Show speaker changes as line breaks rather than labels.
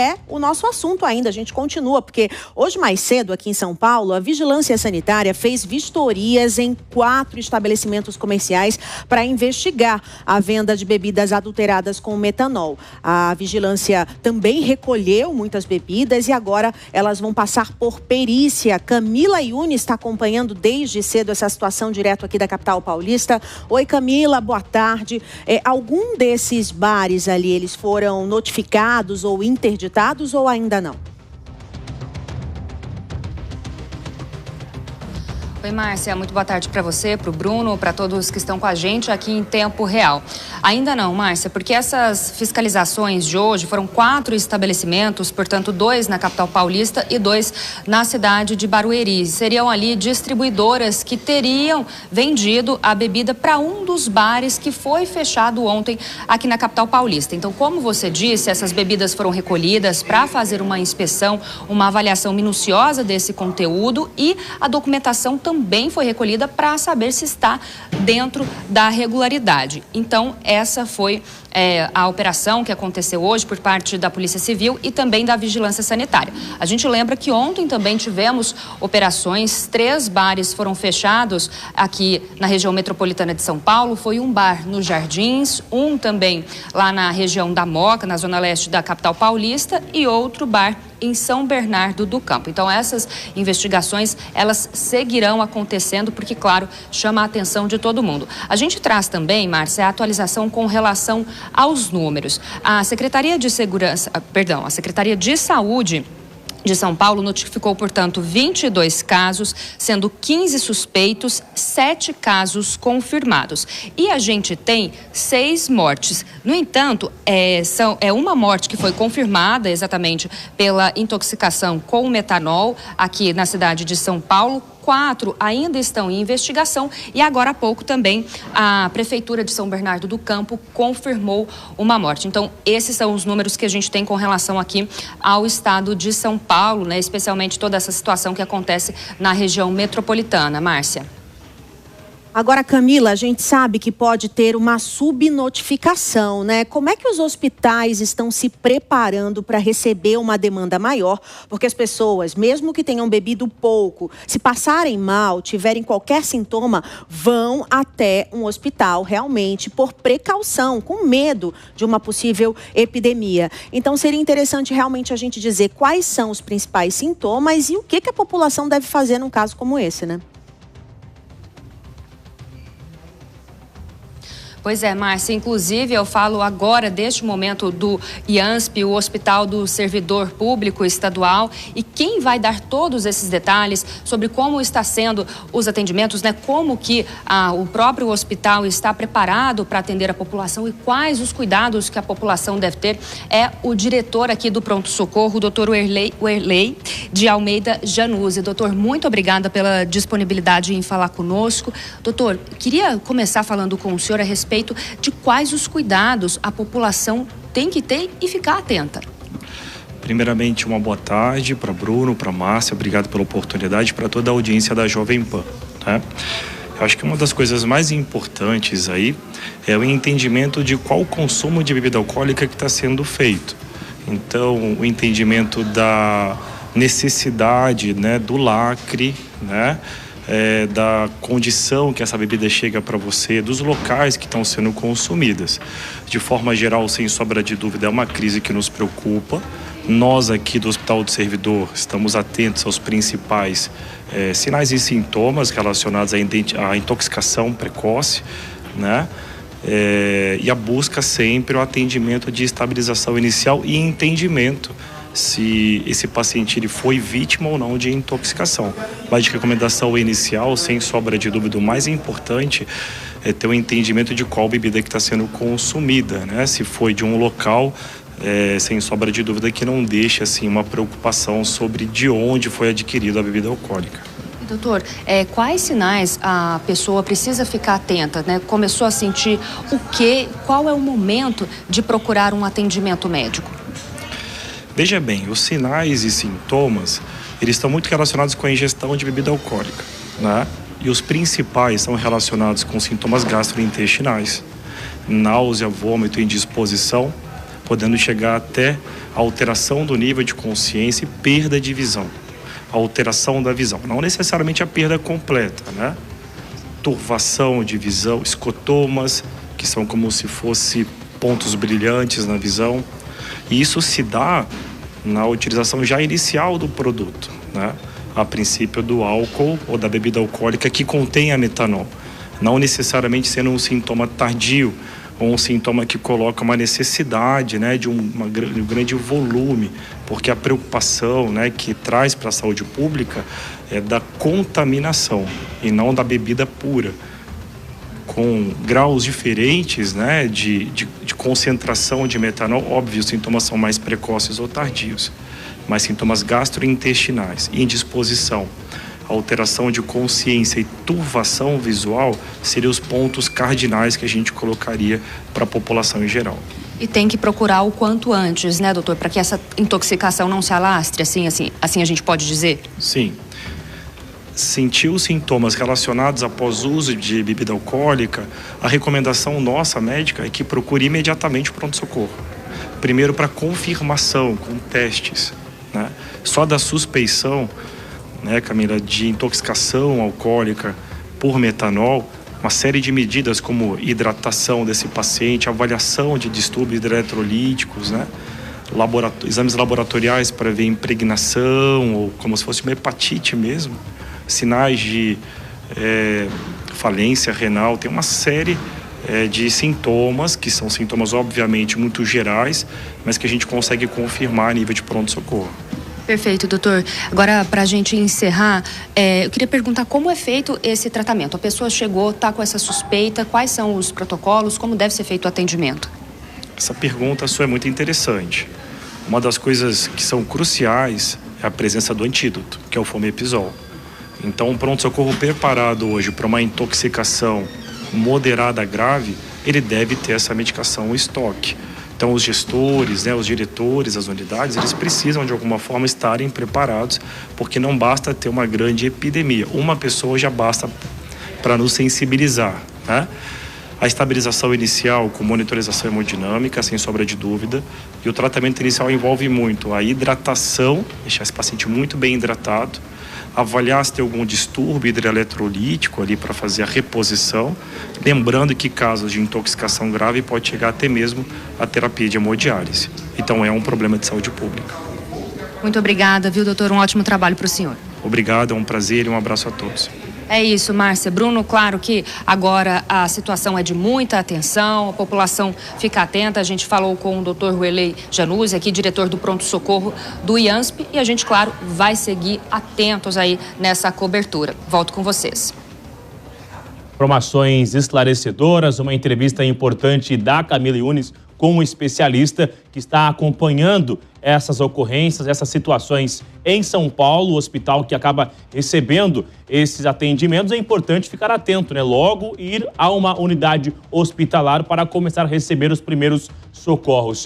é o nosso assunto ainda. A gente continua, porque hoje mais cedo, aqui em São Paulo, a Vigilância Sanitária fez vistorias em 4 estabelecimentos comerciais para investigar a venda de bebidas adulteradas com metanol. A vigilância também recolheu muitas bebidas e agora elas vão passar por perícia. Camila Yunes está acompanhando desde cedo essa situação direto aqui da capital paulista. Oi, Camila, boa tarde. Algum desses bares ali, eles foram notificados ou interditados ou ainda não?
Oi, Márcia, muito boa tarde para você, para o Bruno, para todos que estão com a gente aqui em tempo real. Ainda não, Márcia, porque essas fiscalizações de hoje foram 4 estabelecimentos, portanto 2 na capital paulista e 2 na cidade de Barueri. Seriam ali distribuidoras que teriam vendido a bebida para um dos bares que foi fechado ontem aqui na capital paulista. Então, como você disse, essas bebidas foram recolhidas para fazer uma inspeção, uma avaliação minuciosa desse conteúdo e a documentação também foi recolhida para saber se está dentro da regularidade. Então, essa foi a operação que aconteceu hoje por parte da Polícia Civil e também da Vigilância Sanitária. A gente lembra que ontem também tivemos operações, 3 bares foram fechados aqui na região metropolitana de São Paulo. Foi um bar nos Jardins, um também lá na região da Moca, na zona leste da capital paulista, e outro bar em São Bernardo do Campo. Então, essas investigações, elas seguirão acontecendo, porque, claro, chama a atenção de todo mundo. A gente traz também, Márcia, a atualização com relação aos números. A Secretaria de Saúde de São Paulo notificou, portanto, 22 casos, sendo 15 suspeitos, 7 casos confirmados. E a gente tem 6 mortes. No entanto, uma morte que foi confirmada exatamente pela intoxicação com metanol aqui na cidade de São Paulo. 4 ainda estão em investigação e agora há pouco também a Prefeitura de São Bernardo do Campo confirmou uma morte. Então, esses são os números que a gente tem com relação aqui ao estado de São Paulo, né? Especialmente toda essa situação que acontece na região metropolitana. Márcia.
Agora, Camila, a gente sabe que pode ter uma subnotificação, né? Como é que os hospitais estão se preparando para receber uma demanda maior? Porque as pessoas, mesmo que tenham bebido pouco, se passarem mal, tiverem qualquer sintoma, vão até um hospital realmente por precaução, com medo de uma possível epidemia. Então, seria interessante realmente a gente dizer quais são os principais sintomas e o que a população deve fazer num caso como esse, né?
Pois é, Márcia, inclusive eu falo agora deste momento do IANSP, o Hospital do Servidor Público Estadual, e quem vai dar todos esses detalhes sobre como está sendo os atendimentos, né? Como que o próprio hospital está preparado para atender a população e quais os cuidados que a população deve ter, é o diretor aqui do pronto-socorro, o doutor Werley de Almeida Januzzi. Doutor, muito obrigada pela disponibilidade em falar conosco. Doutor, queria começar falando com o senhor a respeito de quais os cuidados a população tem que ter e ficar atenta.
Primeiramente, uma boa tarde para Bruno, para Márcia, obrigado pela oportunidade, para toda a audiência da Jovem Pan. Tá? Eu acho que uma das coisas mais importantes aí é o entendimento de qual o consumo de bebida alcoólica que está sendo feito. Então, o entendimento da necessidade, né, do lacre, né? Da condição que essa bebida chega para você, dos locais que estão sendo consumidas. De forma geral, sem sombra de dúvida, é uma crise que nos preocupa. Nós aqui do Hospital do Servidor estamos atentos aos principais sinais e sintomas relacionados à intoxicação precoce, né? E a busca sempre o atendimento de estabilização inicial e entendimento se esse paciente ele foi vítima ou não de intoxicação. Mas de recomendação inicial, sem sombra de dúvida, o mais importante é ter um entendimento de qual bebida que está sendo consumida, né? Se foi de um local, sem sombra de dúvida, que não deixa assim, uma preocupação sobre de onde foi adquirida a bebida alcoólica.
Doutor, quais sinais a pessoa precisa ficar atenta, né? Começou a sentir o quê? Qual é o momento de procurar um atendimento médico?
Veja bem, os sinais e sintomas, eles estão muito relacionados com a ingestão de bebida alcoólica, né? E os principais são relacionados com sintomas gastrointestinais, náusea, vômito, indisposição, podendo chegar até a alteração do nível de consciência e perda de visão. A alteração da visão, não necessariamente a perda completa, né? Turvação de visão, escotomas, que são como se fosse pontos brilhantes na visão. E isso se dá na utilização já inicial do produto, né? A princípio do álcool ou da bebida alcoólica que contém a metanol. Não necessariamente sendo um sintoma tardio ou um sintoma que coloca uma necessidade, né, de um grande volume, porque a preocupação, né, que traz para a saúde pública é da contaminação e não da bebida pura, com graus diferentes, né, de concentração de metanol. Óbvio, os sintomas são mais precoces ou tardios, mas sintomas gastrointestinais, indisposição, alteração de consciência e turvação visual seriam os pontos cardinais que a gente colocaria para a população em geral.
E tem que procurar o quanto antes, né, doutor, para que essa intoxicação não se alastre, assim a gente pode dizer?
Sim. Sentiu sintomas relacionados após uso de bebida alcoólica, a recomendação nossa médica é que procure imediatamente o pronto-socorro. Primeiro para confirmação, com testes, né? Só da suspeição, né, Camila, de intoxicação alcoólica por metanol, uma série de medidas como hidratação desse paciente, avaliação de distúrbios eletrolíticos, né, exames laboratoriais para ver impregnação ou como se fosse uma hepatite mesmo, sinais de falência renal, tem uma série de sintomas, que são sintomas obviamente muito gerais, mas que a gente consegue confirmar a nível de pronto-socorro.
Perfeito, doutor. Agora, para a gente encerrar, eu queria perguntar como é feito esse tratamento. A pessoa chegou, está com essa suspeita, quais são os protocolos, como deve ser feito o atendimento?
Essa pergunta sua é muito interessante. Uma das coisas que são cruciais é a presença do antídoto, que é o fomepizol. Então, um pronto-socorro preparado hoje para uma intoxicação moderada grave, ele deve ter essa medicação em estoque. Então, os gestores, né, os diretores, as unidades, eles precisam de alguma forma estarem preparados, porque não basta ter uma grande epidemia. Uma pessoa já basta para nos sensibilizar, né? A estabilização inicial com monitorização hemodinâmica, sem sombra de dúvida, e o tratamento inicial envolve muito a hidratação, deixar esse paciente muito bem hidratado, avaliar se tem algum distúrbio hidroeletrolítico ali para fazer a reposição, lembrando que casos de intoxicação grave pode chegar até mesmo a terapia de hemodiálise. Então é um problema de saúde pública.
Muito obrigada, viu, doutor? Um ótimo trabalho para o senhor.
Obrigado, é um prazer e um abraço a todos.
É isso, Márcia. Bruno, claro que agora a situação é de muita atenção, a população fica atenta. A gente falou com o Dr. Ruelei Januzzi, aqui diretor do pronto-socorro do IANSP, e a gente, claro, vai seguir atentos aí nessa cobertura. Volto com vocês.
Informações esclarecedoras, uma entrevista importante da Camila Yunes com um especialista que está acompanhando essas ocorrências, essas situações em São Paulo, o hospital que acaba recebendo esses atendimentos. É importante ficar atento, né? Logo ir a uma unidade hospitalar para começar a receber os primeiros socorros.